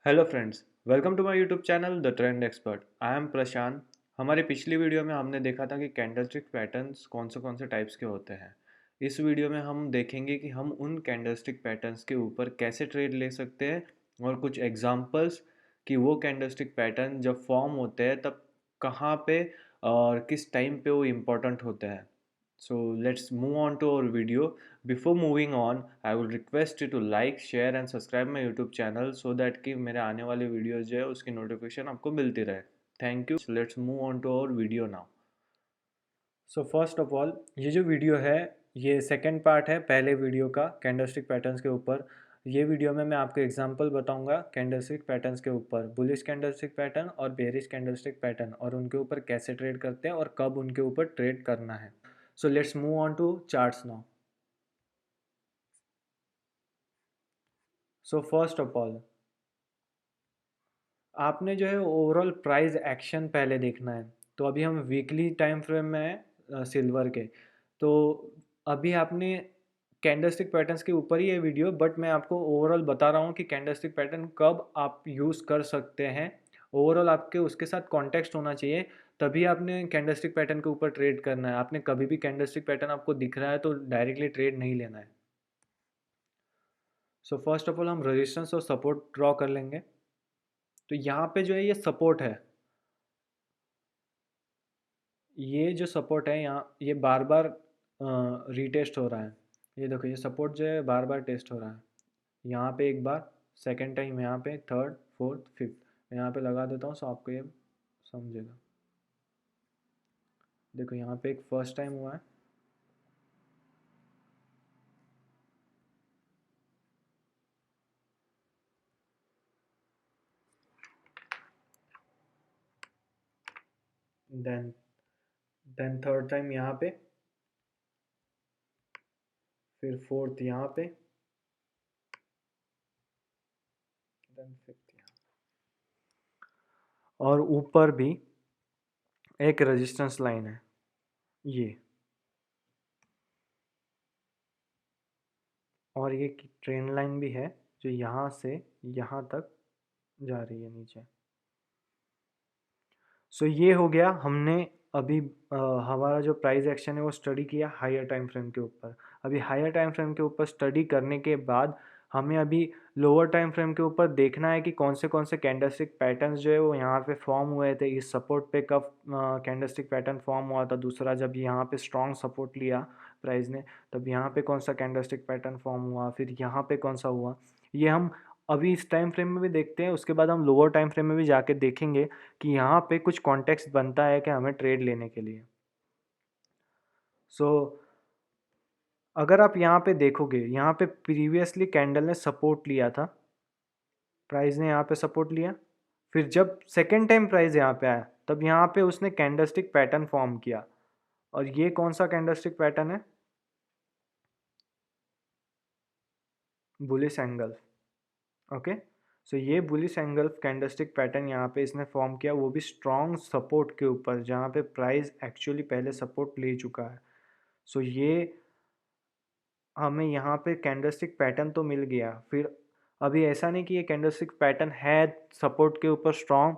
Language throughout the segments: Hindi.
Hello friends, welcome to my YouTube channel the trend expert. I am Prashant. हमारी पिछली वीडियो में हमने देखा था कि कैंडलस्टिक पैटर्न्स कौन से टाइप्स के होते हैं। इस वीडियो में हम देखेंगे कि हम उन कैंडलस्टिक पैटर्न्स के ऊपर कैसे ट्रेड ले सकते हैं और कुछ एग्जांपल्स कि वो कैंडलस्टिक पैटर्न जब फॉर्म होते हैं तब कहाँ पे और किस टाइम पे वो इम्पोर्टेंट होते हैं। So let's move on to our video. Before moving on, I will request you to like, share and subscribe my YouTube channel so that कि मेरे आने वाले वीडियोस जो है उसकी नोटिफिकेशन आपको मिलती रहे। Thank you. Let's move on to our video now. So first of all, ये जो वीडियो है ये सेकंड पार्ट है पहले वीडियो का कैंडलस्टिक पैटर्न्स के ऊपर। ये वीडियो में मैं आपको एग्जांपल बताऊंगा कैंडलस्टिक पैटर्न्स के ऊपर, बुलिश कैंडलस्टिक पैटर्न और बेरिश कैंडलस्टिक पैटर्न, और उनके ऊपर कैसे ट्रेड करते हैं और कब उनके ऊपर ट्रेड करना है। So let's move on to charts now. So first of all, आपने जो है ओवरऑल प्राइस एक्शन पहले देखना है। तो अभी हम वीकली टाइम फ्रेम में हैं सिल्वर के। तो अभी आपने कैंडलस्टिक पैटर्न्स के ऊपर ही है वीडियो, बट मैं आपको ओवरऑल बता रहा हूँ कि कैंडलस्टिक पैटर्न कब आप यूज़ कर सकते हैं। ओवरऑल आपके उसके साथ कॉन्टेक्स्ट होना चाहिए, तभी आपने कैंडलस्टिक पैटर्न के ऊपर ट्रेड करना है। आपने कभी भी कैंडलस्टिक पैटर्न आपको दिख रहा है तो डायरेक्टली ट्रेड नहीं लेना है। सो फर्स्ट ऑफ ऑल हम रेजिस्टेंस और सपोर्ट ड्रॉ कर लेंगे। तो यहाँ पे जो है ये सपोर्ट है, ये जो सपोर्ट है यहाँ ये बार बार रीटेस्ट हो रहा है। ये देखो ये सपोर्ट जो है बार बार टेस्ट हो रहा है। यहाँ पे एक बार, सेकंड टाइम यहाँ पे, थर्ड, फोर्थ, फिफ्थ। मैं यहाँ पे लगा देता हूँ सो आपको ये समझेगा। देखो यहाँ पे एक फर्स्ट टाइम हुआ है, देन देन थर्ड टाइम यहाँ पे, फिर फोर्थ यहाँ पे, देन फिफ्थ यहाँ, और ऊपर भी एक रेजिस्टेंस लाइन है ये, और ये ट्रेंड लाइन भी है जो यहाँ से यहाँ तक जा रही है नीचे। सो ये हो गया, हमने अभी हमारा जो प्राइस एक्शन है वो स्टडी किया हायर टाइम फ्रेम के ऊपर। अभी हायर टाइम फ्रेम के ऊपर स्टडी करने के बाद हमें अभी लोअर टाइम फ्रेम के ऊपर देखना है कि कौन से कैंडलस्टिक पैटर्न्स जो है वो यहाँ पे फॉर्म हुए थे। इस सपोर्ट पे कब कैंडलस्टिक पैटर्न फॉर्म हुआ था, दूसरा जब यहाँ पे स्ट्रॉन्ग सपोर्ट लिया प्राइस ने तब यहाँ पे कौन सा कैंडलस्टिक पैटर्न फॉर्म हुआ, फिर यहाँ पे कौन सा हुआ। ये हम अभी इस टाइम फ्रेम में भी देखते हैं, उसके बाद हम लोअर टाइम फ्रेम में भी जाके देखेंगे कि यहाँ पे कुछ कॉन्टेक्स्ट बनता है कि हमें ट्रेड लेने के लिए। सो अगर आप यहाँ पे देखोगे, यहाँ पे प्रीवियसली कैंडल ने सपोर्ट लिया था, प्राइस ने यहाँ पे सपोर्ट लिया, फिर जब सेकेंड टाइम प्राइस यहाँ पे आया तब यहाँ पे उसने कैंडलस्टिक पैटर्न फॉर्म किया। और ये कौन सा कैंडलस्टिक पैटर्न है? Bullish angle. ओके, सो ये बुलिश एंगल कैंडलस्टिक पैटर्न यहाँ पे इसने फॉर्म किया, वो भी स्ट्रॉन्ग सपोर्ट के ऊपर जहाँ पे प्राइस एक्चुअली पहले सपोर्ट ले चुका है। सो ये हमें यहाँ पे कैंडलस्टिक पैटर्न तो मिल गया। फिर अभी ऐसा नहीं कि ये कैंडलस्टिक पैटर्न है सपोर्ट के ऊपर स्ट्रॉन्ग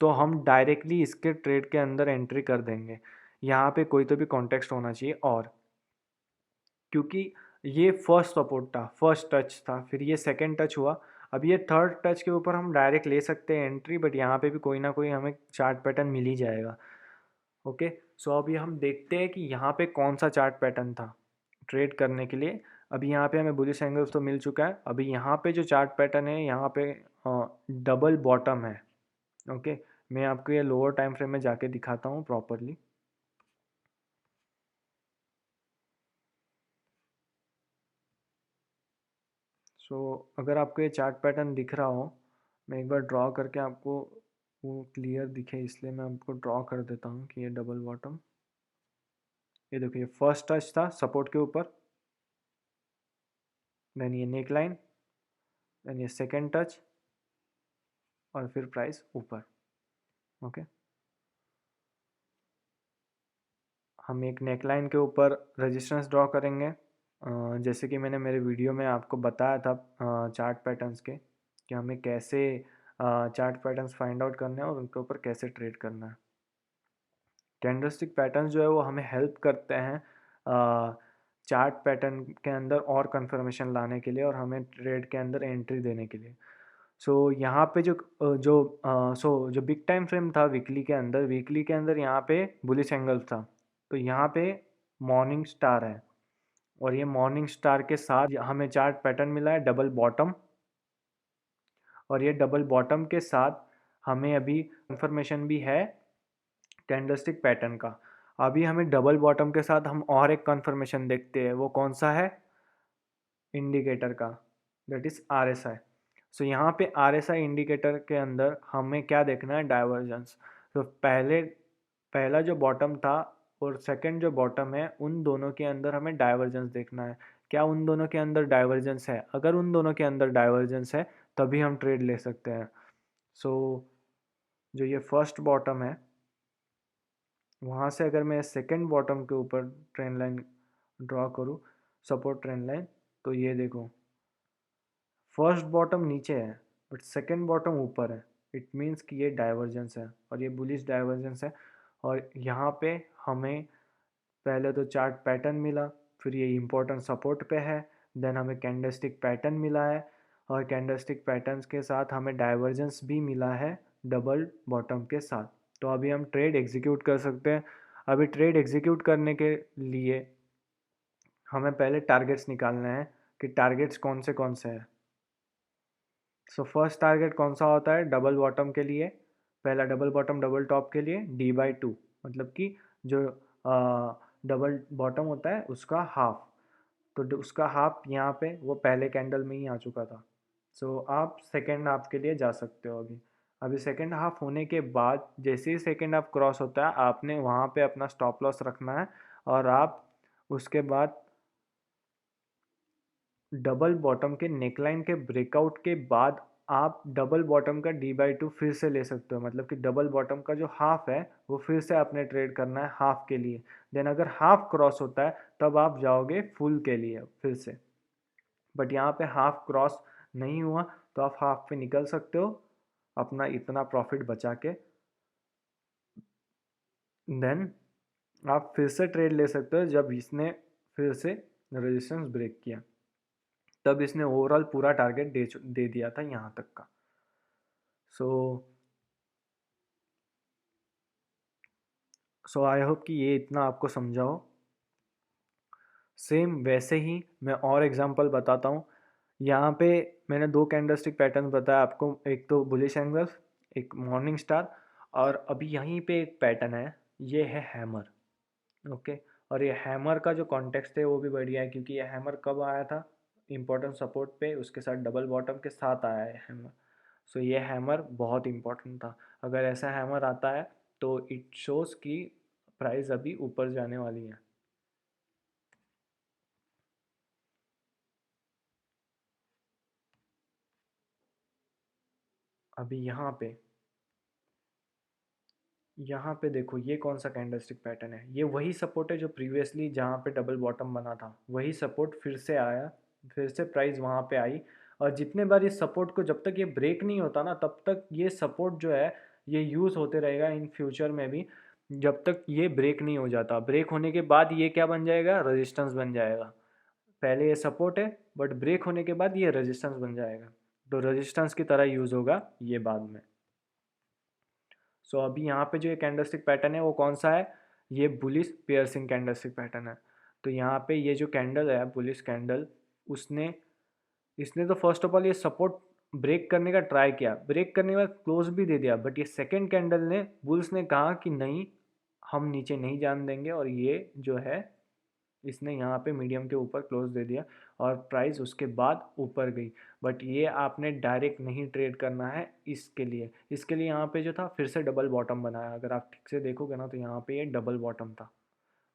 तो हम डायरेक्टली इसके ट्रेड के अंदर एंट्री कर देंगे। यहाँ पे कोई तो भी कॉन्टेक्स्ट होना चाहिए, और क्योंकि ये फर्स्ट सपोर्ट था, फर्स्ट टच था, फिर ये सेकंड टच हुआ, अब ये थर्ड टच के ऊपर हम डायरेक्ट ले सकते हैं एंट्री, बट यहाँ पे भी कोई ना कोई हमें चार्ट पैटर्न मिल ही जाएगा। ओके, सो अभी हम देखते हैं कि यहाँ पे कौन सा चार्ट पैटर्न था ट्रेड करने के लिए। अभी यहाँ पे हमें बुलिश एंगल्स तो मिल चुका है। अभी यहाँ पे जो चार्ट पैटर्न है यहाँ पे डबल बॉटम है। ओके, मैं आपको ये लोअर टाइम फ्रेम में जाके दिखाता हूँ प्रॉपरली। सो अगर आपको ये चार्ट पैटर्न दिख रहा हो, मैं एक बार ड्रॉ करके आपको वो क्लियर दिखे इसलिए मैं आपको ड्रॉ कर देता हूँ कि ये डबल बॉटम, ये देखो ये फर्स्ट टच था सपोर्ट के ऊपर, देन ये नेक लाइन, देन ये सेकेंड टच, और फिर प्राइस ऊपर। ओके, हम एक नेकलाइन के ऊपर रेजिस्टेंस ड्रॉ करेंगे, जैसे कि मैंने मेरे वीडियो में आपको बताया था चार्ट पैटर्न्स के कि हमें कैसे चार्ट पैटर्न्स फाइंड आउट करने हैं और उनके ऊपर कैसे ट्रेड करना है। कैंडलस्टिक पैटर्न्स जो है वो हमें हेल्प करते हैं चार्ट पैटर्न के अंदर और कंफर्मेशन लाने के लिए और हमें ट्रेड के अंदर एंट्री देने के लिए। सो यहाँ पे जो बिग टाइम फ्रेम था वीकली के अंदर यहाँ पे बुलिश एंगल था। तो यहाँ पे मॉर्निंग स्टार है और ये मॉर्निंग स्टार के साथ हमें चार्ट पैटर्न मिला है डबल बॉटम, और ये डबल बॉटम के साथ हमें अभी कंफर्मेशन भी है कैंडलस्टिक पैटर्न का। अभी हमें डबल बॉटम के साथ हम और एक कंफर्मेशन देखते हैं, वो कौन सा है, इंडिकेटर का, दैट इज RSI। सो यहाँ पे RSI इंडिकेटर के अंदर हमें क्या देखना है, डाइवर्जेंस। तो पहला जो बॉटम था और सेकंड जो बॉटम है, उन दोनों के अंदर हमें डाइवर्जेंस देखना है। क्या उन दोनों के अंदर डाइवर्जेंस है? अगर उन दोनों के अंदर डाइवर्जेंस है तभी हम ट्रेड ले सकते हैं। सो जो ये फर्स्ट बॉटम है, वहाँ से अगर मैं सेकंड बॉटम के ऊपर ट्रेंड लाइन ड्रॉ करूँ, सपोर्ट ट्रेंड लाइन, तो ये देखो फर्स्ट बॉटम नीचे है बट सेकंड बॉटम ऊपर है। इट मीन्स कि ये डाइवर्जेंस है और ये बुलिश डाइवर्जेंस है। और यहाँ पे हमें पहले तो चार्ट पैटर्न मिला, फिर ये इम्पोर्टेंट सपोर्ट पे है, देन हमें कैंडलस्टिक पैटर्न मिला है और कैंडलस्टिक पैटर्न्स के साथ हमें डाइवर्जेंस भी मिला है डबल बॉटम के साथ। तो अभी हम ट्रेड एग्जीक्यूट कर सकते हैं। अभी ट्रेड एग्जीक्यूट करने के लिए हमें पहले टारगेट्स निकालने हैं कि टारगेट्स कौन से हैं। सो फर्स्ट टारगेट कौन सा होता है डबल बॉटम के लिए, पहला डबल बॉटम डबल टॉप के लिए D/2, मतलब कि जो डबल बॉटम होता है उसका हाफ। तो उसका हाफ यहाँ पे वो पहले कैंडल में ही आ चुका था। सो आप सेकेंड हाफ के लिए जा सकते हो। अभी सेकेंड हाफ होने के बाद जैसे ही सेकेंड हाफ क्रॉस होता है आपने वहाँ पे अपना स्टॉप लॉस रखना है और आप उसके बाद डबल बॉटम के नेकलाइन के ब्रेकआउट के बाद आप डबल बॉटम का D/2 फिर से ले सकते हो। मतलब कि डबल बॉटम का जो हाफ है वो फिर से आपने ट्रेड करना है हाफ के लिए। देन अगर हाफ क्रॉस होता है तब आप जाओगे फुल के लिए फिर से। बट यहाँ पे हाफ क्रॉस नहीं हुआ तो आप हाफ पे निकल सकते हो अपना इतना प्रॉफिट बचा के। देन आप फिर से ट्रेड ले सकते हो जब इसने फिर से रेजिस्टेंस ब्रेक किया, तब इसने ओवरऑल पूरा टारगेट दे दिया था यहाँ तक का। सो आई होप कि ये इतना आपको समझा हो। सेम वैसे ही मैं और एग्जांपल बताता हूँ। यहाँ पे मैंने दो कैंडलस्टिक पैटर्न बताया आपको, एक तो बुलिश एंगल, एक मॉर्निंग स्टार, और अभी यहीं पे एक पैटर्न है, ये है हैमर। ओके, और ये हैमर का जो कॉन्टेक्स्ट है वो भी बढ़िया है क्योंकि ये हैमर कब आया था, इम्पोर्टेंट सपोर्ट पे, उसके साथ डबल बॉटम के साथ आया है हैमर। सो ये हैमर बहुत इंपॉर्टेंट था। अगर ऐसा हैमर आता है तो इट शोज़ कि प्राइस अभी ऊपर जाने वाली है। अभी यहाँ पे देखो ये कौन सा कैंडलस्टिक पैटर्न है, ये वही सपोर्ट है जो प्रीवियसली जहाँ पे डबल बॉटम बना था, वही सपोर्ट फिर से आया, फिर से प्राइस वहाँ पे आई। और जितने बार इस सपोर्ट को, जब तक ये ब्रेक नहीं होता ना तब तक ये सपोर्ट जो है ये यूज़ होते रहेगा इन फ्यूचर में भी, जब तक ये ब्रेक नहीं हो जाता। ब्रेक होने के बाद ये क्या बन जाएगा, रेजिस्टेंस बन जाएगा। पहले ये सपोर्ट है बट ब्रेक होने के बाद ये रेजिस्टेंस बन जाएगा, तो रेजिस्टेंस की तरह यूज़ होगा ये बाद में। सो अभी यहाँ पे जो ये कैंडलस्टिक पैटर्न है वो कौन सा है, ये बुलिश पियर्सिंग कैंडलस्टिक पैटर्न है। तो यहाँ पे ये जो कैंडल है बुलिश कैंडल, उसने इसने तो फर्स्ट ऑफ ऑल ये सपोर्ट ब्रेक करने का ट्राई किया, ब्रेक करने के बाद क्लोज भी दे दिया, बट ये सेकेंड कैंडल ने, बुल्स ने कहा कि नहीं हम नीचे नहीं जान देंगे, और ये जो है इसने यहाँ पे मीडियम के ऊपर क्लोज दे दिया और प्राइस उसके बाद ऊपर गई। बट ये आपने डायरेक्ट नहीं ट्रेड करना है, इसके लिए यहाँ पे जो था फिर से डबल बॉटम बनाया। अगर आप ठीक से देखोगे ना तो यहाँ पे ये डबल बॉटम था,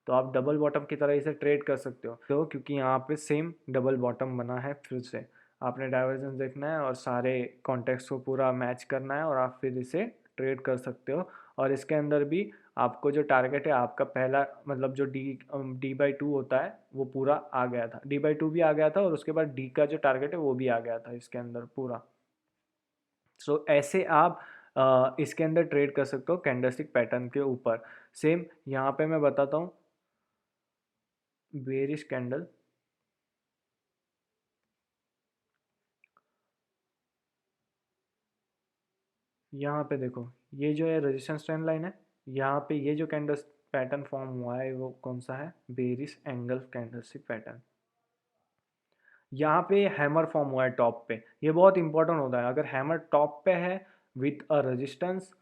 तो आप डबल बॉटम की तरह इसे ट्रेड कर सकते हो। तो क्योंकि यहाँ पे सेम डबल बॉटम बना है, फिर से आपने डाइवर्जेंस देखना है और सारे कॉन्टेक्स्ट को पूरा मैच करना है और आप फिर इसे ट्रेड कर सकते हो। और इसके अंदर भी आपको जो टारगेट है आपका पहला, मतलब जो D/2 होता है वो पूरा आ गया था, D/2 भी आ गया था और उसके बाद डी का जो टारगेट है वो भी आ गया था इसके अंदर पूरा। सो ऐसे आप इसके अंदर ट्रेड कर सकते हो कैंडलस्टिक पैटर्न के ऊपर। सेम यहाँ पे मैं बताता हूँ बेरिश कैंडल। यहाँ पे देखो, ये जो है रेजिस्टेंस ट्रेंड लाइन है, यहाँ पे ये जो कैंडल पैटर्न फॉर्म हुआ है वो कौन सा है, बेरिश एंगल कैंडलस्टिक पैटर्न। यहाँ पे हैमर फॉर्म हुआ है टॉप पे, ये बहुत इंपॉर्टेंट होता है। अगर हैमर टॉप पे है विथ अ रेजिस्टेंस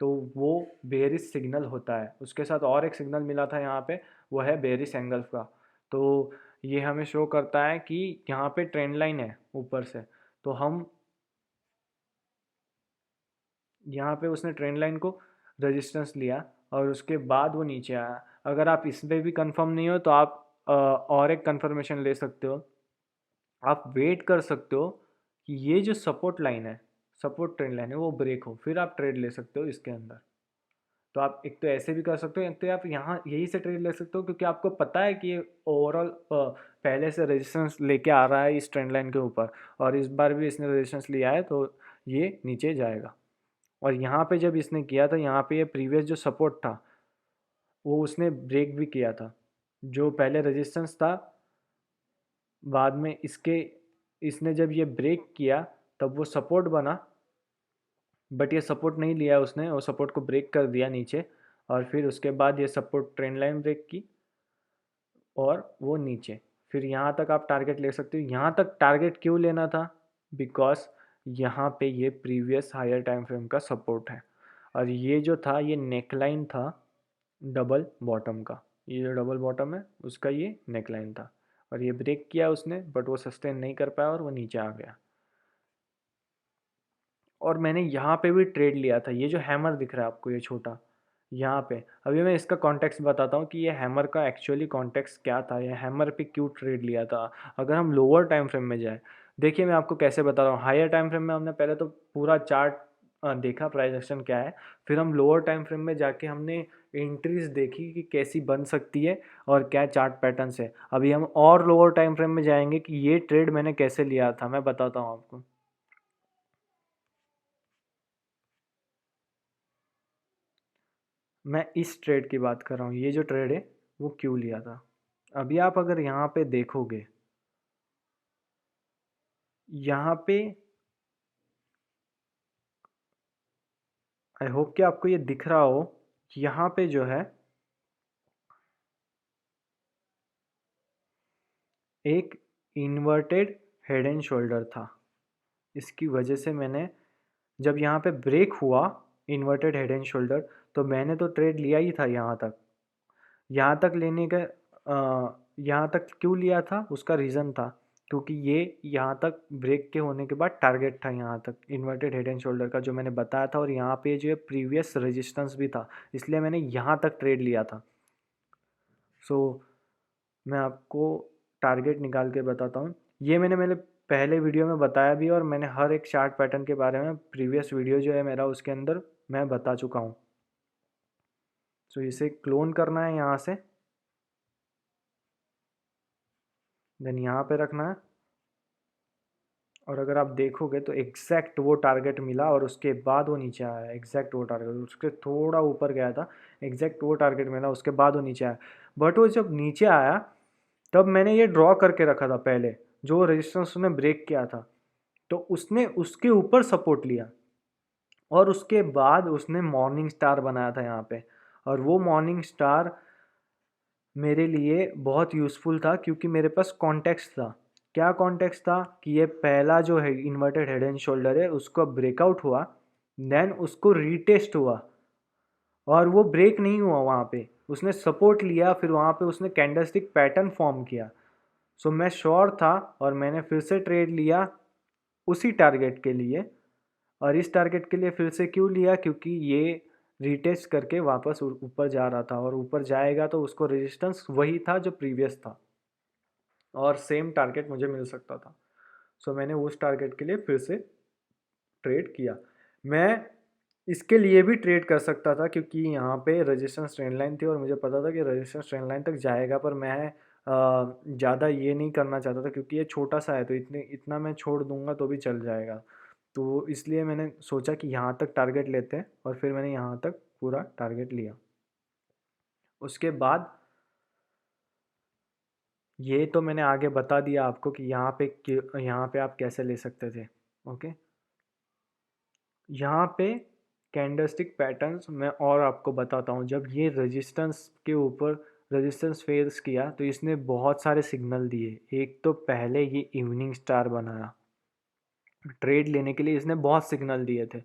तो वो बेरिश सिग्नल होता है। उसके साथ और एक सिग्नल मिला था यहाँ पे, वो है बेरिश एंगल का। तो ये हमें शो करता है कि यहाँ पे ट्रेंड लाइन है ऊपर से, तो हम यहाँ पे उसने ट्रेंड लाइन को रेजिस्टेंस लिया और उसके बाद वो नीचे आया। अगर आप इस पे भी कंफर्म नहीं हो तो आप और एक कंफर्मेशन ले सकते हो। आप वेट कर सकते हो कि ये जो सपोर्ट लाइन है, सपोर्ट ट्रेंड लाइन है, वो ब्रेक हो, फिर आप ट्रेड ले सकते हो इसके अंदर। तो आप एक तो ऐसे भी कर सकते हो, एक तो आप यहाँ यही से ट्रेड ले सकते हो, क्योंकि आपको पता है कि ये ओवरऑल पहले से रेजिस्टेंस लेके आ रहा है इस ट्रेंड लाइन के ऊपर, और इस बार भी इसने रेजिस्टेंस लिया है तो ये नीचे जाएगा। और यहाँ पे जब इसने किया था, यहाँ पे ये प्रीवियस जो सपोर्ट था वो उसने ब्रेक भी किया था। जो पहले रेजिस्टेंस था, बाद में इसके इसने जब ये ब्रेक किया तब वो सपोर्ट बना, बट ये सपोर्ट नहीं लिया उसने, वो सपोर्ट को ब्रेक कर दिया नीचे। और फिर उसके बाद ये सपोर्ट ट्रेंड लाइन ब्रेक की और वो नीचे। फिर यहाँ तक आप टारगेट ले सकते हो। यहाँ तक टारगेट क्यों लेना था, बिकॉज यहाँ पे ये प्रीवियस हायर टाइम फ्रेम का सपोर्ट है, और ये जो था ये नेकलाइन था डबल बॉटम का। ये जो डबल बॉटम है उसका ये नेकलाइन था, और ये ब्रेक किया उसने, बट वो सस्टेन नहीं कर पाया और वो नीचे आ गया। और मैंने यहाँ पे भी ट्रेड लिया था, ये जो हैमर दिख रहा है आपको ये छोटा यहाँ पे। अभी मैं इसका कॉन्टेक्स्ट बताता हूँ कि ये हैमर का एक्चुअली कॉन्टेक्स्ट क्या था, ये हैमर पे क्यों ट्रेड लिया था। अगर हम लोअर टाइम फ्रेम में जाए, देखिए मैं आपको कैसे बता रहा हूँ। हायर टाइम फ्रेम में हमने पहले तो पूरा चार्ट देखा प्राइस एक्शन क्या है, फिर हम लोअर टाइम फ्रेम में जाके हमने एंट्रीज देखी कि कैसी बन सकती है और क्या चार्ट पैटर्न्स है। अभी हम और लोअर टाइम फ्रेम में जाएंगे कि ये ट्रेड मैंने कैसे लिया था, मैं बताता हूँ आपको। मैं इस ट्रेड की बात कर रहा हूँ, ये जो ट्रेड है वो क्यों लिया था। अभी आप अगर यहाँ पे देखोगे, यहाँ पे आई होप कि आपको ये दिख रहा हो, यहाँ पे जो है एक इन्वर्टेड हेड एंड शोल्डर था। इसकी वजह से मैंने, जब यहाँ पे ब्रेक हुआ इन्वर्टेड हेड एंड शोल्डर, तो मैंने तो ट्रेड लिया ही था यहाँ तक। यहाँ तक लेने का यहाँ तक क्यों लिया था, उसका रीज़न था क्योंकि ये यहाँ तक ब्रेक के होने के बाद टारगेट था यहाँ तक इन्वर्टेड हेड एंड शोल्डर का, जो मैंने बताया था। और यहाँ पे जो है प्रीवियस रेजिस्टेंस भी था, इसलिए मैंने यहाँ तक ट्रेड लिया था। सो मैं आपको टारगेट निकाल के बताता हूँ। ये मैंने मेरे पहले वीडियो में बताया भी, और मैंने हर एक चार्ट पैटर्न के बारे में प्रीवियस वीडियो जो है मेरा उसके अंदर मैं बता चुका हूँ। सो इसे क्लोन करना है यहाँ से, देन यहाँ पे रखना है, और अगर आप देखोगे तो एग्जैक्ट वो टारगेट मिला, और उसके बाद वो नीचे आया। एग्जैक्ट वो टारगेट, उसके थोड़ा ऊपर गया था, एग्जैक्ट वो टारगेट मिला, उसके बाद वो नीचे आया। बट वो जब नीचे आया तब मैंने ये ड्रॉ करके रखा था पहले, जो रेजिस्टेंस उसने ब्रेक किया था, तो उसने उसके ऊपर सपोर्ट लिया, और उसके बाद उसने मॉर्निंग स्टार बनाया था यहाँ पे। और वो मॉर्निंग स्टार मेरे लिए बहुत यूज़फुल था, क्योंकि मेरे पास कॉन्टेक्स्ट था। क्या कॉन्टेक्स्ट था कि ये पहला जो है इन्वर्टेड हेड एंड शोल्डर है उसको ब्रेकआउट हुआ, देन उसको रीटेस्ट हुआ, और वो ब्रेक नहीं हुआ वहाँ पे, उसने सपोर्ट लिया, फिर वहाँ पे उसने कैंडलस्टिक पैटर्न फॉर्म किया। सो मैं श्योर था, और मैंने फिर से ट्रेड लिया उसी टारगेट के लिए। और इस टारगेट के लिए फिर से क्यों लिया, क्योंकि ये रीटेस्ट करके वापस ऊपर जा रहा था, और ऊपर जाएगा तो उसको रेजिस्टेंस वही था जो प्रीवियस था, और सेम टारगेट मुझे मिल सकता था। सो मैंने उस टारगेट के लिए फिर से ट्रेड किया। मैं इसके लिए भी ट्रेड कर सकता था, क्योंकि यहाँ पे रेजिस्टेंस ट्रेंड लाइन थी और मुझे पता था कि रेजिस्टेंस ट्रेंड लाइन तक जाएगा, पर मैं ज़्यादा ये नहीं करना चाहता था, क्योंकि ये छोटा सा है, तो इतने इतना मैं छोड़ दूंगा तो भी चल जाएगा। तो इसलिए मैंने सोचा कि यहाँ तक टारगेट लेते हैं और फिर मैंने यहाँ तक पूरा टारगेट लिया। उसके बाद ये तो मैंने आगे बता दिया आपको कि यहाँ पे आप कैसे ले सकते थे। ओके, यहाँ पे कैंडलस्टिक पैटर्न्स मैं और आपको बताता हूँ। जब ये रेजिस्टेंस के ऊपर रेजिस्टेंस फेस किया तो इसने बहुत सारे सिग्नल दिए। एक तो पहले ये इवनिंग स्टार बनाया, ट्रेड लेने के लिए इसने बहुत सिग्नल दिए थे।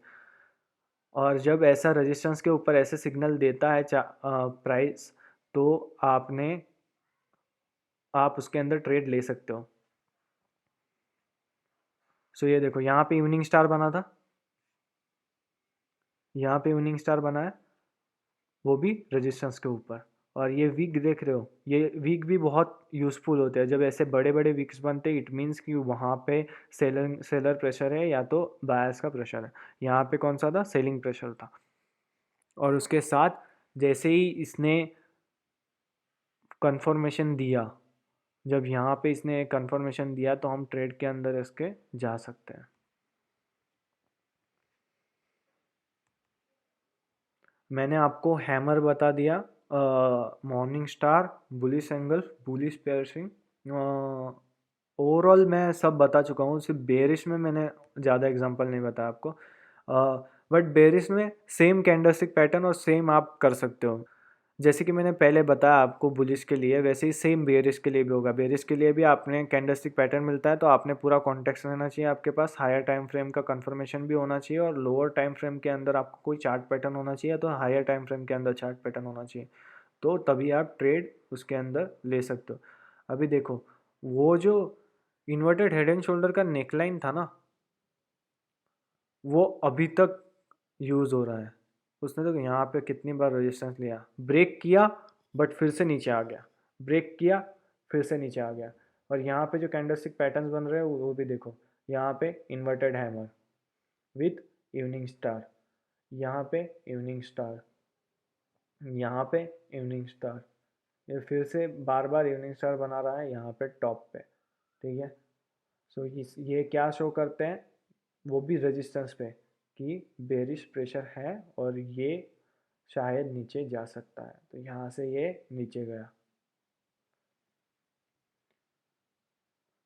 और जब ऐसा रेजिस्टेंस के ऊपर ऐसे सिग्नल देता है प्राइस, तो आप उसके अंदर ट्रेड ले सकते हो। सो ये देखो, यहाँ पे इवनिंग स्टार बना था, यहाँ पे इवनिंग स्टार बना है, वो भी रेजिस्टेंस के ऊपर। और ये वीक देख रहे हो, ये वीक भी बहुत यूज़फुल होते हैं। जब ऐसे बड़े बड़े वीक्स बनते हैं, इट मीन्स कि वहाँ पे सेलर प्रेशर है या तो बायर्स का प्रेशर है। यहाँ पे कौन सा था? सेलिंग प्रेशर था। और उसके साथ जैसे ही इसने कंफर्मेशन दिया, जब यहाँ पे इसने कंफर्मेशन दिया तो हम ट्रेड के अंदर इसके जा सकते हैं। मैंने आपको हैमर बता दिया, morning star, bullish angle, bullish piercing, overall मैं सब बता चुका हूँ। सिर्फ बेरिश में मैंने ज़्यादा एग्जांपल नहीं बताया आपको, बट बेरिश में सेम कैंडलस्टिक पैटर्न और सेम आप कर सकते हो। जैसे कि मैंने पहले बताया आपको बुलिश के लिए, वैसे ही सेम बेरिश के लिए भी होगा। बेरिश के लिए भी आपने कैंडलस्टिक पैटर्न मिलता है तो आपने पूरा कॉन्टेक्स्ट रहना चाहिए आपके पास, हायर टाइम फ्रेम का कंफर्मेशन भी होना चाहिए और लोअर टाइम फ्रेम के अंदर आपको कोई चार्ट पैटर्न होना चाहिए, तो हायर टाइम फ्रेम के अंदर चार्ट पैटर्न होना चाहिए, तो तभी आप ट्रेड उसके अंदर ले सकते हो। अभी देखो, वो जो इन्वर्टेड हेड एंड शोल्डर का नेकलाइन था ना, वो अभी तक यूज़ हो रहा है। उसने तो यहाँ पे कितनी बार रेजिस्टेंस लिया, ब्रेक किया बट फिर से नीचे आ गया, ब्रेक किया फिर से नीचे आ गया। और यहाँ पे जो कैंडलस्टिक पैटर्न्स बन रहे हैं वो भी देखो, यहाँ पे inverted hammer with evening star, यहाँ पे इवनिंग स्टार, यहाँ पे इवनिंग स्टार, ये फिर से बार बार इवनिंग स्टार बना रहा है यहाँ पे टॉप पे। ठीक है, सो ये क्या शो करते हैं, वो भी रेजिस्टेंस पे, कि बेरिश प्रेशर है और ये शायद नीचे जा सकता है। तो यहाँ से ये नीचे गया।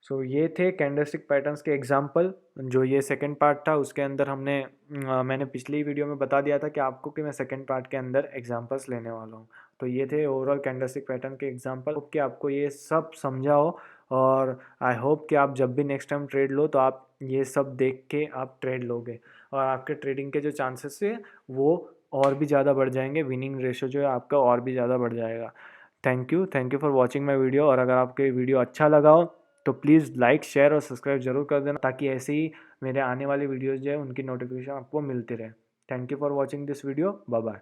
सो ये थे कैंडलस्टिक पैटर्न्स के एग्जांपल। जो ये सेकंड पार्ट था उसके अंदर मैंने पिछली वीडियो में बता दिया था कि आपको कि मैं सेकंड पार्ट के अंदर एग्जांपल्स लेने वाला हूँ। तो ये थे ओवरऑल कैंडलस्टिक पैटर्न के एग्जांपल। होप कि आपको ये सब समझा हो, और आई होप कि आप जब भी नेक्स्ट टाइम ट्रेड लो तो आप ये सब देख के आप ट्रेड लोगे और आपके ट्रेडिंग के जो चांसेस है वो और भी ज़्यादा बढ़ जाएंगे, विनिंग रेशो जो है आपका और भी ज़्यादा बढ़ जाएगा। Thank you for watching my video. और अगर आपको ये वीडियो अच्छा लगा हो तो प्लीज़ लाइक, शेयर और सब्सक्राइब जरूर कर देना, ताकि ऐसे ही मेरे आने वाले वीडियोज़ जो है उनकी नोटिफिकेशन आपको मिलती रहे। Thank you for watching this video. Bye bye.